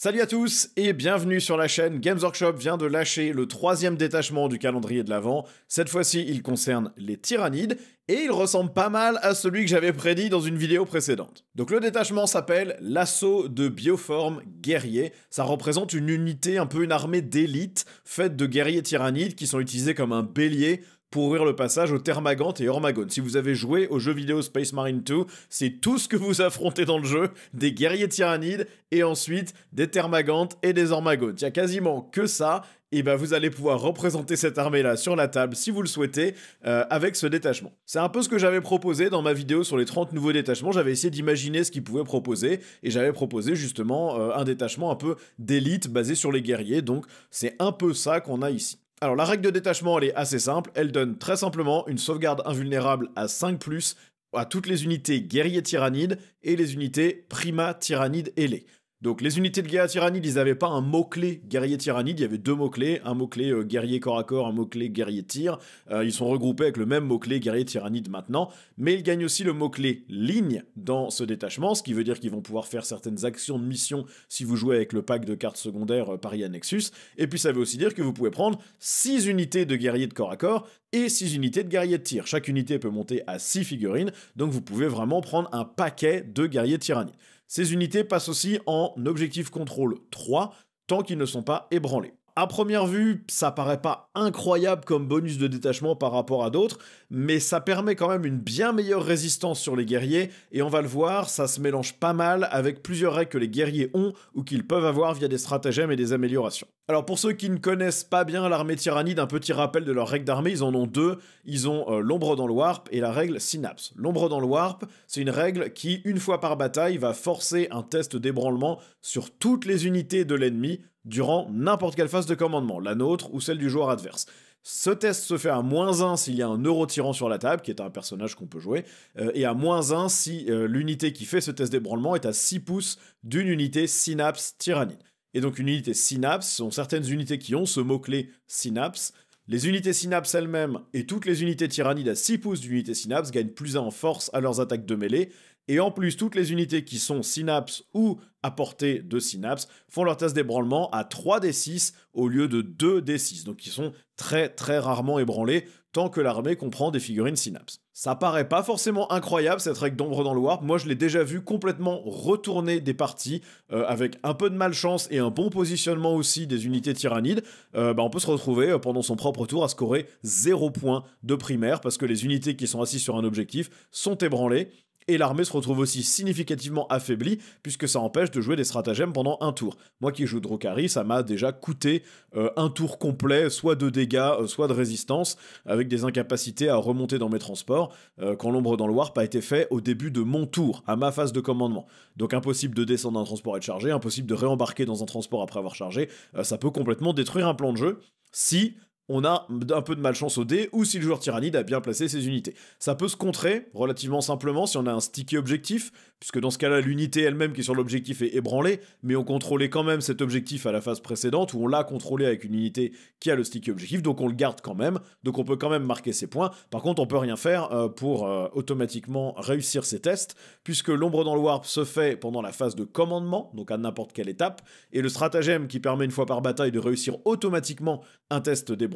Salut à tous et bienvenue sur la chaîne. Games Workshop vient de lâcher le 3e détachement du calendrier de l'Avent. Cette fois-ci, il concerne les Tyrannides et il ressemble pas mal à celui que j'avais prédit dans une vidéo précédente. Donc le détachement s'appelle l'assaut de bioforme guerrier. Ça représente une unité, un peu une armée d'élite faite de guerriers tyrannides qui sont utilisés comme un bélier pour ouvrir le passage aux Termagant et Hormagone. Si vous avez joué au jeu vidéo Space Marine 2, c'est tout ce que vous affrontez dans le jeu, des guerriers tyrannides et ensuite des Termagant et des Hormagones. Il y a quasiment que ça, et ben vous allez pouvoir représenter cette armée-là sur la table si vous le souhaitez, avec ce détachement. C'est un peu ce que j'avais proposé dans ma vidéo sur les 30 nouveaux détachements. J'avais essayé d'imaginer ce qu'ils pouvaient proposer, et j'avais proposé justement un détachement un peu d'élite basé sur les guerriers, donc c'est un peu ça qu'on a ici. Alors la règle de détachement elle est assez simple, elle donne très simplement une sauvegarde invulnérable à 5+, à toutes les unités guerriers tyrannides et les unités prima tyrannides ailés. Donc les unités de guerrier tyrannide, ils n'avaient pas un mot-clé guerrier tyrannide, il y avait deux mots-clés, un mot-clé guerrier corps à corps, un mot-clé guerrier tir. Ils sont regroupés avec le même mot-clé guerrier tyrannide maintenant, mais ils gagnent aussi le mot-clé ligne dans ce détachement, ce qui veut dire qu'ils vont pouvoir faire certaines actions de mission si vous jouez avec le pack de cartes secondaires Paria Nexus, et puis ça veut aussi dire que vous pouvez prendre 6 unités de guerrier de corps à corps et 6 unités de guerrier de tir. Chaque unité peut monter à 6 figurines, donc vous pouvez vraiment prendre un paquet de guerriers tyrannides. Ces unités passent aussi en objectif contrôle 3, tant qu'ils ne sont pas ébranlés. À première vue, ça paraît pas incroyable comme bonus de détachement par rapport à d'autres, mais ça permet quand même une bien meilleure résistance sur les guerriers, et on va le voir, ça se mélange pas mal avec plusieurs règles que les guerriers ont ou qu'ils peuvent avoir via des stratagèmes et des améliorations. Alors pour ceux qui ne connaissent pas bien l'armée tyrannide, un petit rappel de leurs règles d'armée, ils en ont deux, ils ont l'ombre dans le warp et la règle synapse. L'ombre dans le warp, c'est une règle qui, une fois par bataille, va forcer un test d'ébranlement sur toutes les unités de l'ennemi durant n'importe quelle phase de commandement, la nôtre ou celle du joueur adverse. Ce test se fait à -1 s'il y a un neurotyran sur la table, qui est un personnage qu'on peut jouer, et à -1 si l'unité qui fait ce test d'ébranlement est à 6 pouces d'une unité synapse tyrannide. Et donc une unité synapse sont certaines unités qui ont ce mot-clé synapse. Les unités synapse elles-mêmes et toutes les unités tyrannides à 6 pouces d'unité synapse gagnent +1 en force à leurs attaques de mêlée. Et en plus, toutes les unités qui sont synapse ou à portée de synapse font leur test d'ébranlement à 3d6 au lieu de 2d6. Donc ils sont très très rarement ébranlés tant que l'armée comprend des figurines synapse. Ça paraît pas forcément incroyable cette règle d'ombre dans le warp. Moi je l'ai déjà vu complètement retourner des parties avec un peu de malchance et un bon positionnement aussi des unités tyrannides. On peut se retrouver pendant son propre tour à scorer 0 points de primaire parce que les unités qui sont assises sur un objectif sont ébranlées. Et l'armée se retrouve aussi significativement affaiblie, puisque ça empêche de jouer des stratagèmes pendant un tour. Moi qui joue Drukhari, ça m'a déjà coûté un tour complet, soit de dégâts, soit de résistance, avec des incapacités à remonter dans mes transports, quand l'ombre dans le warp a été fait au début de mon tour, à ma phase de commandement. Donc impossible de descendre d'un transport et de charger, impossible de réembarquer dans un transport après avoir chargé, ça peut complètement détruire un plan de jeu, si on a un peu de malchance au dé, ou si le joueur tyrannide a bien placé ses unités. Ça peut se contrer relativement simplement si on a un sticky objectif, puisque dans ce cas-là, l'unité elle-même qui est sur l'objectif est ébranlée, mais on contrôlait quand même cet objectif à la phase précédente, où on l'a contrôlé avec une unité qui a le sticky objectif, donc on le garde quand même, donc on peut quand même marquer ses points. Par contre, on peut rien faire pour automatiquement réussir ces tests, puisque l'ombre dans le warp se fait pendant la phase de commandement, donc à n'importe quelle étape, et le stratagème qui permet une fois par bataille de réussir automatiquement un test d'ébranlement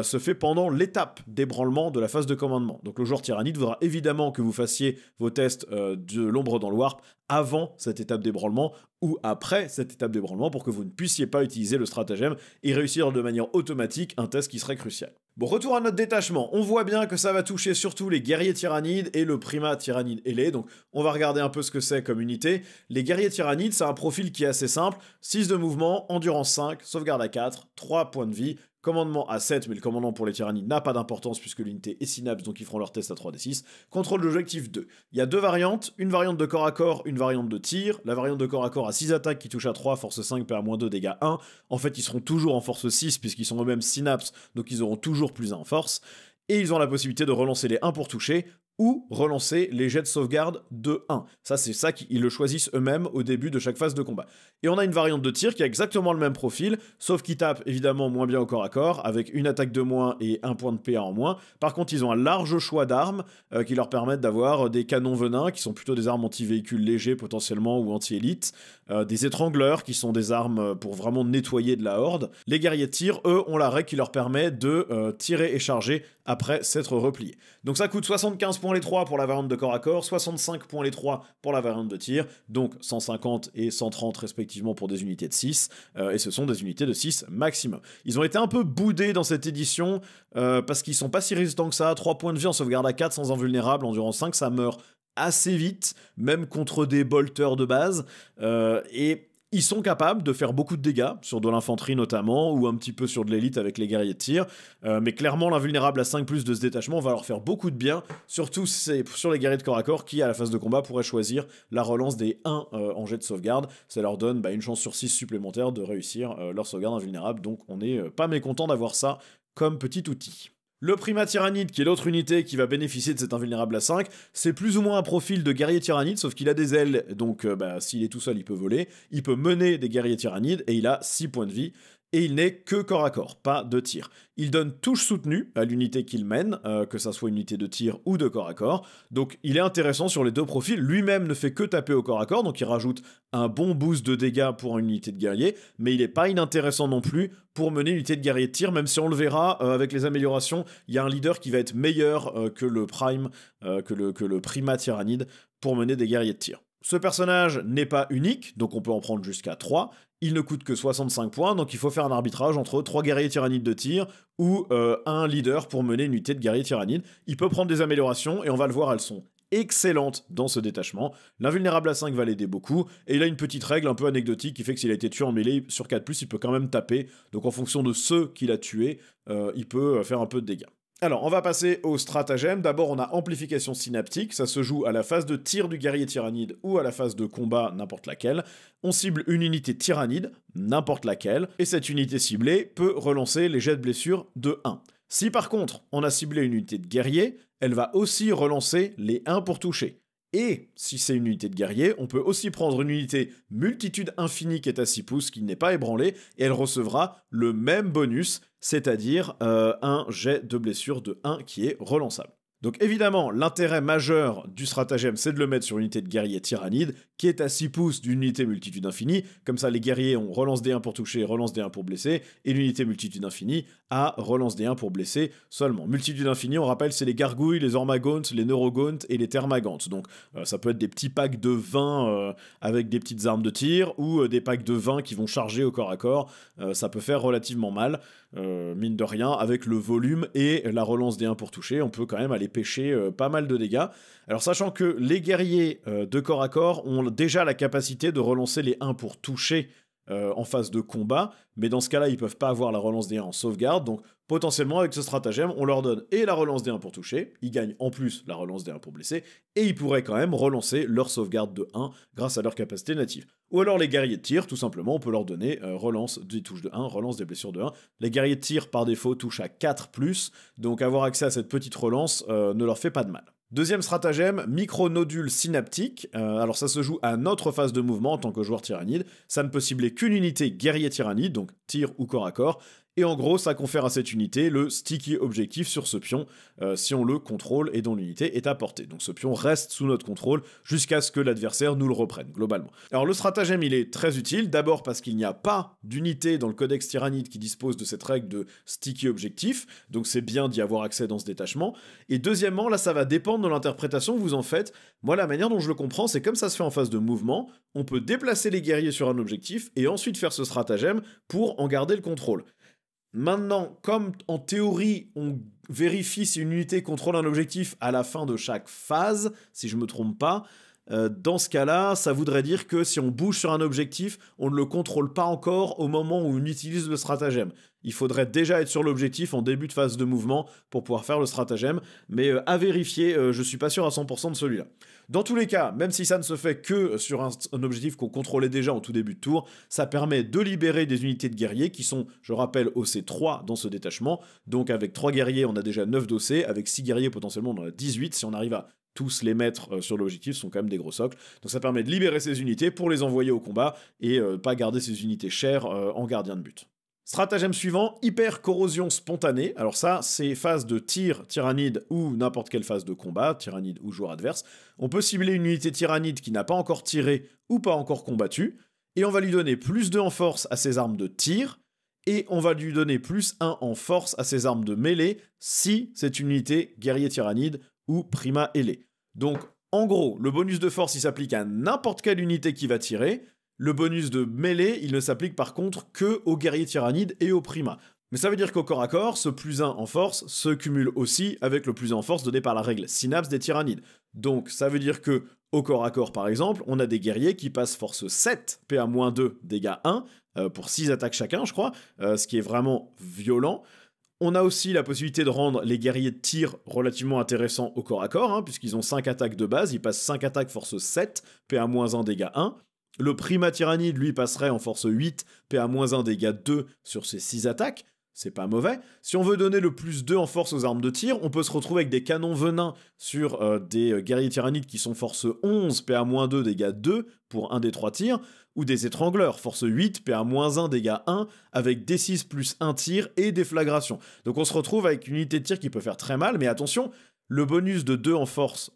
se fait pendant l'étape d'ébranlement de la phase de commandement. Donc le joueur tyrannide voudra évidemment que vous fassiez vos tests de l'ombre dans le warp avant cette étape d'ébranlement ou après cette étape d'ébranlement pour que vous ne puissiez pas utiliser le stratagème et réussir de manière automatique un test qui serait crucial. Bon, retour à notre détachement. On voit bien que ça va toucher surtout les guerriers tyrannides et le prima tyrannide ailé, donc on va regarder un peu ce que c'est comme unité. Les guerriers tyrannides, c'est un profil qui est assez simple, 6 de mouvement, endurance 5, sauvegarde à 4, 3 points de vie, commandement à 7, mais le commandement pour les tyrannides n'a pas d'importance puisque l'unité est synapse, donc ils feront leur test à 3d6. Contrôle d'objectif 2. Il y a deux variantes, une variante de corps à corps, une variante de tir. La variante de corps à corps a 6 attaques qui touchent à 3, force 5, PA-2, dégâts 1. En fait, ils seront toujours en force 6 puisqu'ils sont eux-mêmes synapse, donc ils auront toujours +1 en force. Et ils ont la possibilité de relancer les 1 pour toucher, ou relancer les jets de sauvegarde de 1. Ça, c'est ça qu'ils le choisissent eux-mêmes au début de chaque phase de combat. Et on a une variante de tir qui a exactement le même profil, sauf qu'ils tapent évidemment moins bien au corps à corps, avec une attaque de moins et un point de PA en moins. Par contre, ils ont un large choix d'armes qui leur permettent d'avoir des canons venin, qui sont plutôt des armes anti-véhicules légers potentiellement, ou anti-élite, des étrangleurs, qui sont des armes pour vraiment nettoyer de la horde. Les guerriers de tir, eux, ont la règle qui leur permet de tirer et charger après s'être repliés. Donc ça coûte 75 points les 3 pour la variante de corps à corps, 65 points les 3 pour la variante de tir, donc 150 et 130 respectivement pour des unités de 6, et ce sont des unités de 6 maximum. Ils ont été un peu boudés dans cette édition, parce qu'ils sont pas si résistants que ça, 3 points de vie en sauvegarde à 4 sans invulnérable, endurance 5, ça meurt assez vite, même contre des bolters de base, et ils sont capables de faire beaucoup de dégâts, sur de l'infanterie notamment, ou un petit peu sur de l'élite avec les guerriers de tir, mais clairement l'invulnérable à 5+, de ce détachement va leur faire beaucoup de bien, surtout sur les guerriers de corps à corps qui, à la phase de combat, pourraient choisir la relance des 1 en jet de sauvegarde. Ça leur donne une chance sur 6 supplémentaire de réussir leur sauvegarde invulnérable, donc on n'est pas mécontent d'avoir ça comme petit outil. Le Primat Tyrannide, qui est l'autre unité qui va bénéficier de cet invulnérable à 5, c'est plus ou moins un profil de guerrier tyrannide, sauf qu'il a des ailes, donc s'il est tout seul, il peut voler, il peut mener des guerriers tyrannides, et il a 6 points de vie, et il n'est que corps à corps, pas de tir. Il donne touche soutenue à l'unité qu'il mène, que ça soit une unité de tir ou de corps à corps, donc il est intéressant sur les deux profils. Lui-même ne fait que taper au corps à corps, donc il rajoute un bon boost de dégâts pour une unité de guerrier, mais il n'est pas inintéressant non plus pour mener une unité de guerrier de tir, même si on le verra, avec les améliorations, il y a un leader qui va être meilleur que le Prime, que le Primat Tyrannide, pour mener des guerriers de tir. Ce personnage n'est pas unique, donc on peut en prendre jusqu'à 3, il ne coûte que 65 points, donc il faut faire un arbitrage entre 3 guerriers tyrannides de tir ou un leader pour mener une unité de guerriers tyrannides. Il peut prendre des améliorations, et on va le voir, elles sont excellentes dans ce détachement. L'invulnérable à 5 va l'aider beaucoup, et il a une petite règle un peu anecdotique qui fait que s'il a été tué en mêlée sur 4+, il peut quand même taper, donc en fonction de ceux qu'il a tués, il peut faire un peu de dégâts. Alors, on va passer au stratagème. D'abord, on a amplification synaptique. Ça se joue à la phase de tir du guerrier tyrannide ou à la phase de combat, n'importe laquelle. On cible une unité tyrannide, n'importe laquelle, et cette unité ciblée peut relancer les jets de blessure de 1. Si par contre, on a ciblé une unité de guerrier, elle va aussi relancer les 1 pour toucher. Et si c'est une unité de guerrier, on peut aussi prendre une unité multitude infinie qui est à 6 pouces, qui n'est pas ébranlée, et elle recevra le même bonus, c'est-à-dire un jet de blessure de 1 qui est relançable. Donc évidemment, l'intérêt majeur du stratagème, c'est de le mettre sur une unité de guerrier tyrannide, qui est à 6 pouces d'une unité multitude infinie, comme ça les guerriers ont relance des 1 pour toucher, relance des 1 pour blesser, et l'unité multitude infinie a relance des 1 pour blesser seulement. Multitude infinie, on rappelle, c'est les gargouilles, les ormagontes, les neurogontes et les thermagantes, donc ça peut être des petits packs de 20 avec des petites armes de tir, ou des packs de 20 qui vont charger au corps à corps, ça peut faire relativement mal, mine de rien, avec le volume et la relance des 1 pour toucher, on peut quand même aller pêcher pas mal de dégâts. Alors sachant que les guerriers de corps à corps ont déjà la capacité de relancer les 1 pour toucher en phase de combat, mais dans ce cas-là, ils peuvent pas avoir la relance des 1 en sauvegarde, donc potentiellement avec ce stratagème, on leur donne et la relance des 1 pour toucher, ils gagnent en plus la relance des 1 pour blesser, et ils pourraient quand même relancer leur sauvegarde de 1 grâce à leur capacité native. Ou alors les guerriers de tir, tout simplement, on peut leur donner relance des touches de 1, relance des blessures de 1. Les guerriers de tir, par défaut, touchent à 4+, donc avoir accès à cette petite relance ne leur fait pas de mal. Deuxième stratagème, micro-nodule synaptique. Alors ça se joue à notre phase de mouvement en tant que joueur tyrannide. Ça ne peut cibler qu'une unité guerrier tyrannide, donc tir ou corps à corps. Et en gros, ça confère à cette unité le sticky objectif sur ce pion, si on le contrôle et dont l'unité est à portée. Donc ce pion reste sous notre contrôle jusqu'à ce que l'adversaire nous le reprenne, globalement. Alors le stratagème, il est très utile, d'abord parce qu'il n'y a pas d'unité dans le codex tyrannide qui dispose de cette règle de sticky objectif, donc c'est bien d'y avoir accès dans ce détachement. Et deuxièmement, là ça va dépendre de l'interprétation que vous en faites. Moi, la manière dont je le comprends, c'est comme ça se fait en phase de mouvement, on peut déplacer les guerriers sur un objectif et ensuite faire ce stratagème pour en garder le contrôle. Maintenant, comme en théorie, on vérifie si une unité contrôle un objectif à la fin de chaque phase, si je me trompe pas, Dans ce cas-là, ça voudrait dire que si on bouge sur un objectif, on ne le contrôle pas encore au moment où on utilise le stratagème. Il faudrait déjà être sur l'objectif en début de phase de mouvement pour pouvoir faire le stratagème, mais à vérifier, je suis pas sûr à 100% de celui-là. Dans tous les cas, même si ça ne se fait que sur un objectif qu'on contrôlait déjà en tout début de tour, ça permet de libérer des unités de guerriers qui sont, je rappelle, OC3 dans ce détachement. Donc avec 3 guerriers, on a déjà 9 d'OC, avec 6 guerriers potentiellement, on en a 18. Si on arrive à tous les mettre sur l'objectif, ce sont quand même des gros socles. Donc ça permet de libérer ces unités pour les envoyer au combat et pas garder ces unités chères en gardien de but. Stratagème suivant, hyper corrosion spontanée. Alors ça, c'est phase de tir, tyrannide ou n'importe quelle phase de combat, tyrannide ou joueur adverse. On peut cibler une unité tyrannide qui n'a pas encore tiré ou pas encore combattu, et on va lui donner plus 2 en force à ses armes de tir, et on va lui donner plus 1 en force à ses armes de mêlée si c'est une unité guerrier tyrannide ou prima ailé. Donc, en gros, le bonus de force, il s'applique à n'importe quelle unité qui va tirer. Le bonus de mêlée, il ne s'applique par contre que aux guerriers tyrannides et aux primas. Mais ça veut dire qu'au corps à corps, ce plus 1 en force se cumule aussi avec le plus 1 en force donné par la règle synapse des tyrannides. Donc ça veut dire que au corps à corps par exemple, on a des guerriers qui passent force 7, PA-2, dégâts 1, pour 6 attaques chacun je crois, ce qui est vraiment violent. On a aussi la possibilité de rendre les guerriers de tir relativement intéressants au corps à corps, puisqu'ils ont 5 attaques de base, ils passent 5 attaques force 7, PA-1, dégâts 1. Le prima tyrannide, lui, passerait en force 8, PA-1, dégâts 2 sur ses 6 attaques. C'est pas mauvais. Si on veut donner le plus 2 en force aux armes de tir, on peut se retrouver avec des canons venins sur des guerriers tyrannides qui sont force 11, PA-2, dégâts 2 pour un des 3 tirs, ou des étrangleurs, force 8, PA-1, dégâts 1, avec D6 plus 1 tir et déflagration. Donc on se retrouve avec une unité de tir qui peut faire très mal, mais attention, le bonus de 2 en force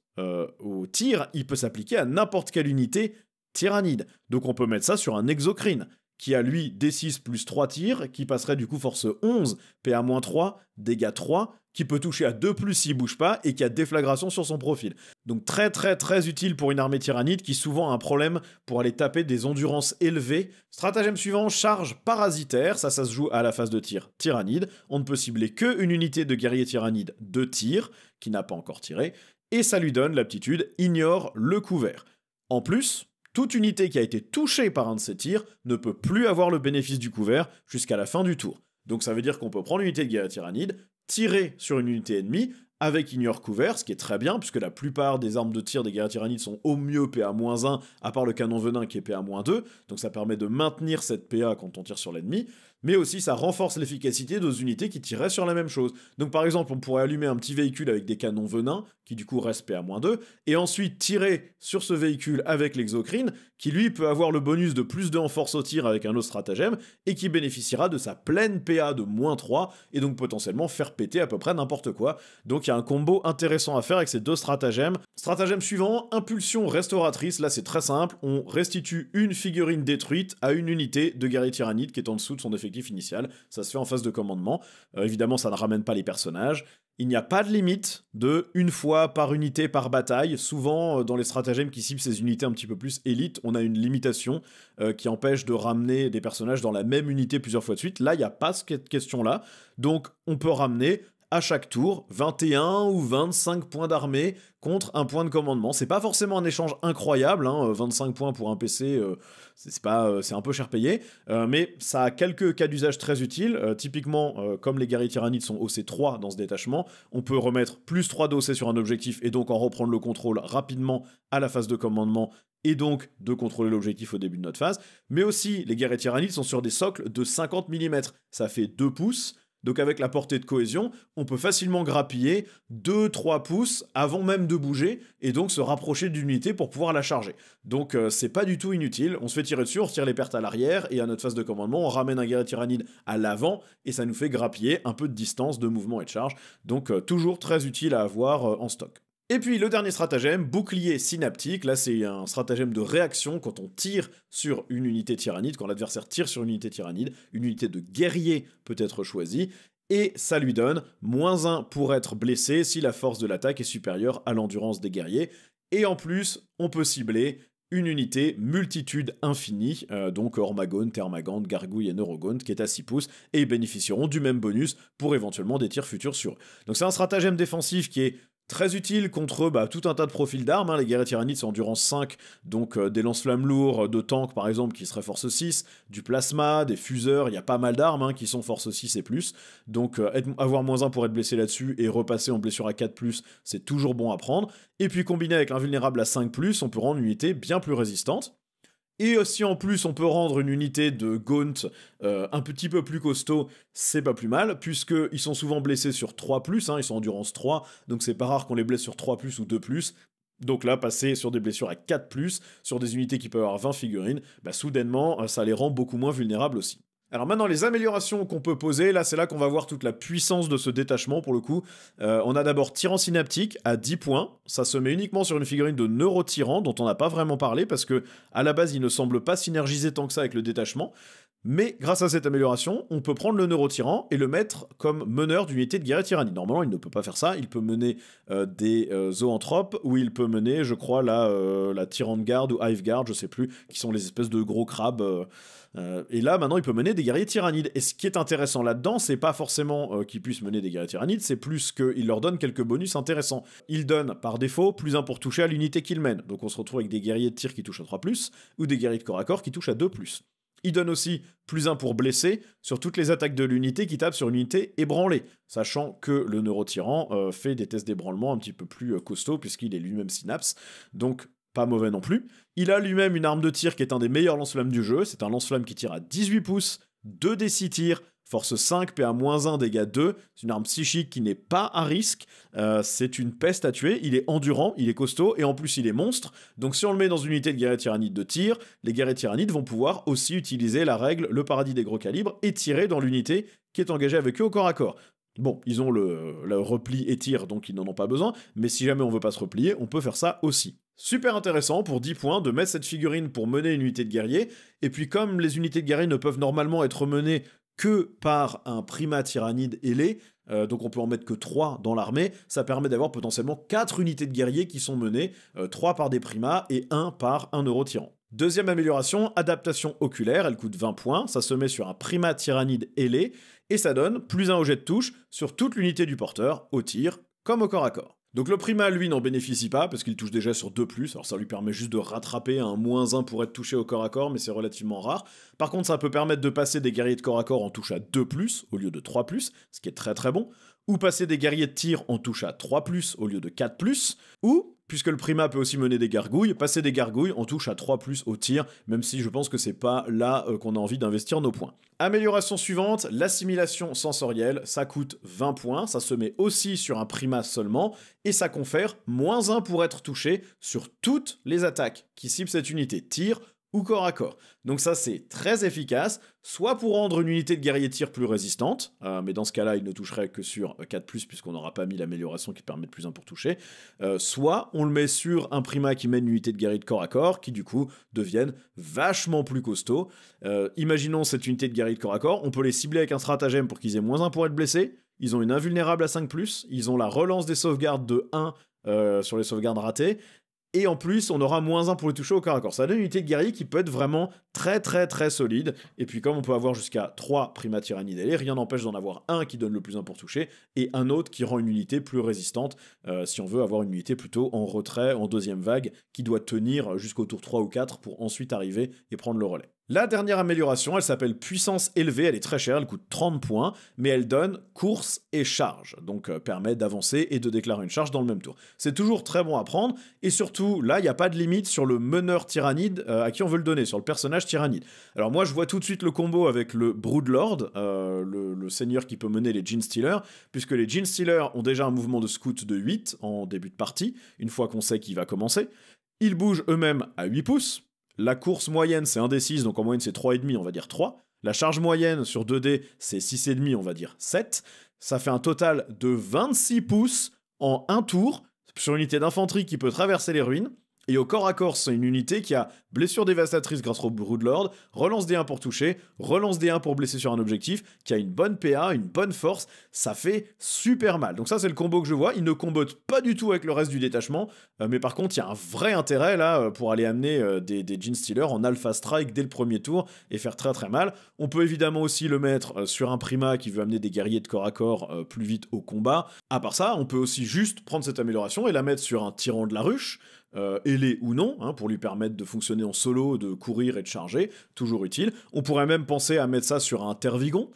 au tir, il peut s'appliquer à n'importe quelle unité tyrannide. Donc on peut mettre ça sur un exocrine, qui a lui D6 plus 3 tirs, qui passerait du coup force 11, PA-3, dégâts 3, qui peut toucher à 2+, s'il bouge pas, et qui a déflagration sur son profil. Donc très très très utile pour une armée tyrannide qui souvent a un problème pour aller taper des endurances élevées. Stratagème suivant, charge parasitaire, ça se joue à la phase de tir tyrannide. On ne peut cibler qu'une unité de guerrier tyrannide de tir, qui n'a pas encore tiré, et ça lui donne l'aptitude ignore le couvert. En plus, toute unité qui a été touchée par un de ces tirs ne peut plus avoir le bénéfice du couvert jusqu'à la fin du tour. Donc ça veut dire qu'on peut prendre une unité de guerrier tyrannide, tirer sur une unité ennemie avec ignore couvert, ce qui est très bien, puisque la plupart des armes de tir des guerriers tyrannides sont au mieux PA-1, à part le canon venin qui est PA-2, donc ça permet de maintenir cette PA quand on tire sur l'ennemi, mais aussi ça renforce l'efficacité de unités qui tireraient sur la même chose. Donc par exemple, on pourrait allumer un petit véhicule avec des canons venins, qui du coup reste PA-2, et ensuite tirer sur ce véhicule avec l'exocrine, qui lui peut avoir le bonus de plus 2 en force au tir avec un autre stratagème, et qui bénéficiera de sa pleine PA de -3, et donc potentiellement faire péter à peu près n'importe quoi. Donc il y a un combo intéressant à faire avec ces 2 stratagèmes. Stratagème suivant, impulsion restauratrice, là c'est très simple, on restitue une figurine détruite à une unité de guerrier tyrannide qui est en dessous de son effectif initial, ça se fait en phase de commandement. Évidemment ça ne ramène pas les personnages. Il n'y a pas de limite de une fois par unité par bataille. Souvent, dans les stratagèmes qui ciblent ces unités un petit peu plus élites, on a une limitation qui empêche de ramener des personnages dans la même unité plusieurs fois de suite. Là, il n'y a pas cette question-là. Donc, on peut ramener à chaque tour 21 ou 25 points d'armée contre un point de commandement. C'est pas forcément un échange incroyable, 25 points pour un PC, c'est un peu cher payé, mais ça a quelques cas d'usage très utiles. Typiquement, comme les guerriers tyrannides sont OC3 dans ce détachement, on peut remettre plus 3 d'OC sur un objectif et donc en reprendre le contrôle rapidement à la phase de commandement et donc de contrôler l'objectif au début de notre phase. Mais aussi, les guerriers tyrannides sont sur des socles de 50 mm, ça fait 2 pouces. Donc avec la portée de cohésion, on peut facilement grappiller 2-3 pouces avant même de bouger et donc se rapprocher d'une unité pour pouvoir la charger. Donc c'est pas du tout inutile, on se fait tirer dessus, on retire les pertes à l'arrière et à notre phase de commandement, on ramène un guerrier tyrannide à l'avant et ça nous fait grappiller un peu de distance de mouvement et de charge. Donc toujours très utile à avoir en stock. Et puis le dernier stratagème, bouclier synaptique, là c'est un stratagème de réaction quand on tire sur une unité tyrannide, quand l'adversaire tire sur une unité tyrannide, une unité de guerrier peut être choisie, et ça lui donne -1 pour être blessé si la force de l'attaque est supérieure à l'endurance des guerriers, et en plus on peut cibler une unité multitude infinie, donc Ormagone, Thermagante, Gargouille et Neurogone, qui est à 6 pouces, et ils bénéficieront du même bonus pour éventuellement des tirs futurs sur eux. Donc c'est un stratagème défensif qui est Très utile contre tout un tas de profils d'armes, hein. Les guerriers tyrannides c'est endurance 5, donc des lance-flammes lourds de tank par exemple qui seraient force 6, du plasma, des fuseurs, il y a pas mal d'armes hein, qui sont force 6 et plus, donc avoir -1 pour être blessé là-dessus et repasser en blessure à 4+, c'est toujours bon à prendre, et puis combiné avec l'invulnérable à 5+, on peut rendre l'unité bien plus résistante. Et si en plus on peut rendre une unité de Gaunt un petit peu plus costaud, c'est pas plus mal, puisqu'ils sont souvent blessés sur 3+, hein, ils sont endurance 3, donc c'est pas rare qu'on les blesse sur 3+, ou 2+, donc là, passer sur des blessures à 4+, sur des unités qui peuvent avoir 20 figurines, soudainement, ça les rend beaucoup moins vulnérables aussi. Alors maintenant, les améliorations qu'on peut poser, là c'est là qu'on va voir toute la puissance de ce détachement pour le coup. On a d'abord Tyran Synaptique à 10 points, ça se met uniquement sur une figurine de Neurotyran dont on n'a pas vraiment parlé parce que à la base il ne semble pas synergiser tant que ça avec le détachement. Mais grâce à cette amélioration, on peut prendre le Neurotyran et le mettre comme meneur d'unité de guerrier tyrannie. Normalement, il ne peut pas faire ça, il peut mener des zoanthropes, ou il peut mener, je crois, la Tyrant Guard ou Hive Guard, je sais plus, qui sont les espèces de gros crabes. Et là, maintenant, il peut mener des guerriers tyrannides. Et ce qui est intéressant là-dedans, c'est pas forcément qu'ils puissent mener des guerriers tyrannides, c'est plus qu'il leur donne quelques bonus intéressants. Il donne, par défaut, +1 pour toucher à l'unité qu'il mène. Donc on se retrouve avec des guerriers de tir qui touchent à 3+, ou des guerriers de corps à corps qui touchent à 2+. Il donne aussi +1 pour blesser sur toutes les attaques de l'unité qui tapent sur une unité ébranlée, sachant que le Neurotyran fait des tests d'ébranlement un petit peu plus costauds, puisqu'il est lui-même synapse, donc pas mauvais non plus. Il a lui-même une arme de tir qui est un des meilleurs lance-flammes du jeu, c'est un lance-flamme qui tire à 18 pouces, 2d6 tirs, force 5, PA-1, dégâts 2, c'est une arme psychique qui n'est pas à risque, c'est une peste à tuer, il est endurant, il est costaud, et en plus il est monstre, donc si on le met dans une unité de guerriers tyrannides de tir, les guerriers tyrannides vont pouvoir aussi utiliser la règle, le paradis des gros calibres, et tirer dans l'unité qui est engagée avec eux au corps à corps. Bon, ils ont le repli et tir, donc ils n'en ont pas besoin, mais si jamais on veut pas se replier, on peut faire ça aussi. Super intéressant pour 10 points de mettre cette figurine pour mener une unité de guerrier, et puis comme les unités de guerrier ne peuvent normalement être menées que par un primat tyrannide ailé, donc on peut en mettre que 3 dans l'armée, ça permet d'avoir potentiellement 4 unités de guerriers qui sont menées, 3 par des primats et 1 par un Neurotyran. Deuxième amélioration, adaptation oculaire, elle coûte 20 points, ça se met sur un primat tyrannide ailé, et ça donne +1 au jet de touche sur toute l'unité du porteur, au tir comme au corps à corps. Donc le primat, lui, n'en bénéficie pas, parce qu'il touche déjà sur 2+, alors ça lui permet juste de rattraper un -1 pour être touché au corps à corps, mais c'est relativement rare. Par contre, ça peut permettre de passer des guerriers de corps à corps en touche à 2+, au lieu de 3+, ce qui est très très bon, ou passer des guerriers de tir en touche à 3+, au lieu de 4+, ou, puisque le primat peut aussi mener des gargouilles, passer des gargouilles en touche à 3+ au tir, même si je pense que c'est pas là qu'on a envie d'investir nos points. Amélioration suivante, l'assimilation sensorielle, ça coûte 20 points, ça se met aussi sur un primat seulement, et ça confère -1 pour être touché sur toutes les attaques qui ciblent cette unité, tir ou corps à corps. Donc ça c'est très efficace, soit pour rendre une unité de guerrier tir plus résistante, mais dans ce cas-là il ne toucherait que sur 4+, puisqu'on n'aura pas mis l'amélioration qui permet de +1 pour toucher, soit on le met sur un primat qui mène une unité de guerrier de corps à corps, qui du coup deviennent vachement plus costauds. Imaginons cette unité de guerrier de corps à corps, on peut les cibler avec un stratagème pour qu'ils aient -1 pour être blessés, ils ont une invulnérable à 5+, ils ont la relance des sauvegardes de 1 sur les sauvegardes ratées, et en plus, on aura -1 pour les toucher au corps à corps. Ça donne une unité de guerrier qui peut être vraiment très très très solide. Et puis comme on peut avoir jusqu'à 3 primat tyrannides ailés, rien n'empêche d'en avoir un qui donne le +1 pour toucher, et un autre qui rend une unité plus résistante, si on veut avoir une unité plutôt en retrait, en deuxième vague, qui doit tenir jusqu'au tour 3 ou 4 pour ensuite arriver et prendre le relais. La dernière amélioration, elle s'appelle puissance élevée, elle est très chère, elle coûte 30 points, mais elle donne course et charge, donc permet d'avancer et de déclarer une charge dans le même tour. C'est toujours très bon à prendre, et surtout, là, il n'y a pas de limite sur le meneur tyrannide à qui on veut le donner, sur le personnage tyrannide. Alors moi, je vois tout de suite le combo avec le Broodlord, le seigneur qui peut mener les Genestealers, puisque les Genestealers ont déjà un mouvement de scout de 8 en début de partie, une fois qu'on sait qu'il va commencer. Ils bougent eux-mêmes à 8 pouces, la course moyenne, c'est 1d6, donc en moyenne, c'est 3,5, on va dire 3. La charge moyenne sur 2D, c'est 6,5, on va dire 7. Ça fait un total de 26 pouces en un tour sur une unité d'infanterie qui peut traverser les ruines. Et au corps à corps, c'est une unité qui a blessure dévastatrice grâce au Broodlord, relance D1 pour toucher, relance D1 pour blesser sur un objectif, qui a une bonne PA, une bonne force, ça fait super mal. Donc ça c'est le combo que je vois, il ne combote pas du tout avec le reste du détachement, mais par contre il y a un vrai intérêt là pour aller amener des Genestealers en Alpha Strike dès le premier tour et faire très très mal. On peut évidemment aussi le mettre sur un Prima qui veut amener des guerriers de corps à corps plus vite au combat. À part ça, on peut aussi juste prendre cette amélioration et la mettre sur un tyran de la ruche, ailé ou non, hein, pour lui permettre de fonctionner en solo, de courir et de charger, toujours utile. On pourrait même penser à mettre ça sur un Tervigon,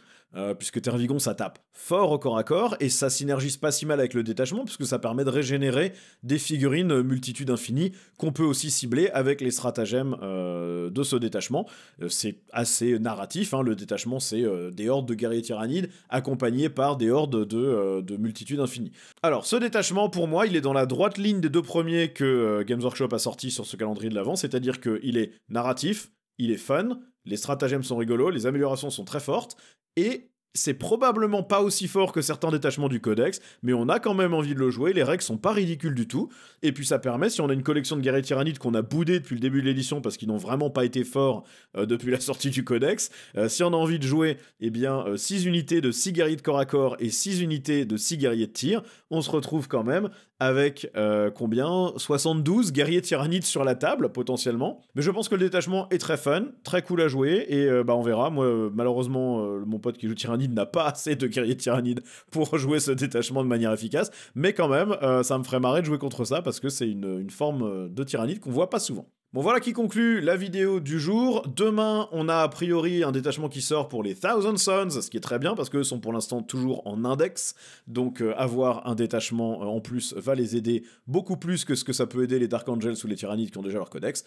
puisque Tervigon ça tape fort au corps à corps, et ça synergise pas si mal avec le détachement, puisque ça permet de régénérer des figurines multitude infinie, qu'on peut aussi cibler avec les stratagèmes de ce détachement. C'est assez narratif, hein, le détachement c'est des hordes de guerriers tyrannides, accompagnés par des hordes de multitude infinie. Alors ce détachement, pour moi, il est dans la droite ligne des deux premiers que Games Workshop a sortis sur ce calendrier de l'Avent, c'est-à-dire qu'il est narratif, il est fun, les stratagèmes sont rigolos, les améliorations sont très fortes, et c'est probablement pas aussi fort que certains détachements du codex, mais on a quand même envie de le jouer, les règles sont pas ridicules du tout, et puis ça permet, si on a une collection de guerriers tyrannides qu'on a boudé depuis le début de l'édition parce qu'ils n'ont vraiment pas été forts depuis la sortie du codex, si on a envie de jouer, eh bien 6 unités de 6 guerriers de corps à corps et 6 unités de 6 guerriers de tir, on se retrouve quand même avec combien 72 guerriers tyrannides sur la table, potentiellement. Mais je pense que le détachement est très fun, très cool à jouer, et on verra. Moi, malheureusement, mon pote qui joue tyrannide n'a pas assez de guerriers tyrannides pour jouer ce détachement de manière efficace, mais quand même, ça me ferait marrer de jouer contre ça, parce que c'est une forme de tyrannide qu'on voit pas souvent. Bon, voilà qui conclut la vidéo du jour. Demain, on a a priori un détachement qui sort pour les Thousand Sons, ce qui est très bien parce qu'eux sont pour l'instant toujours en index. Donc avoir un détachement en plus va les aider beaucoup plus que ce que ça peut aider les Dark Angels ou les Tyrannides qui ont déjà leur codex.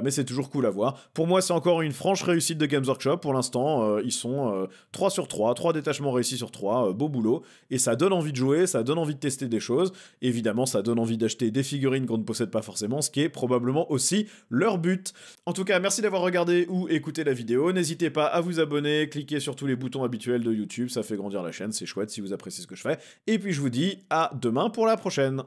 Mais c'est toujours cool à voir. Pour moi, c'est encore une franche réussite de Games Workshop. Pour l'instant, ils sont 3 sur 3, 3 détachements réussis sur 3, beau boulot. Et ça donne envie de jouer, ça donne envie de tester des choses. Évidemment, ça donne envie d'acheter des figurines qu'on ne possède pas forcément, ce qui est probablement aussi leur but. En tout cas, merci d'avoir regardé ou écouté la vidéo. N'hésitez pas à vous abonner, cliquez sur tous les boutons habituels de YouTube, ça fait grandir la chaîne, c'est chouette si vous appréciez ce que je fais. Et puis je vous dis à demain pour la prochaine.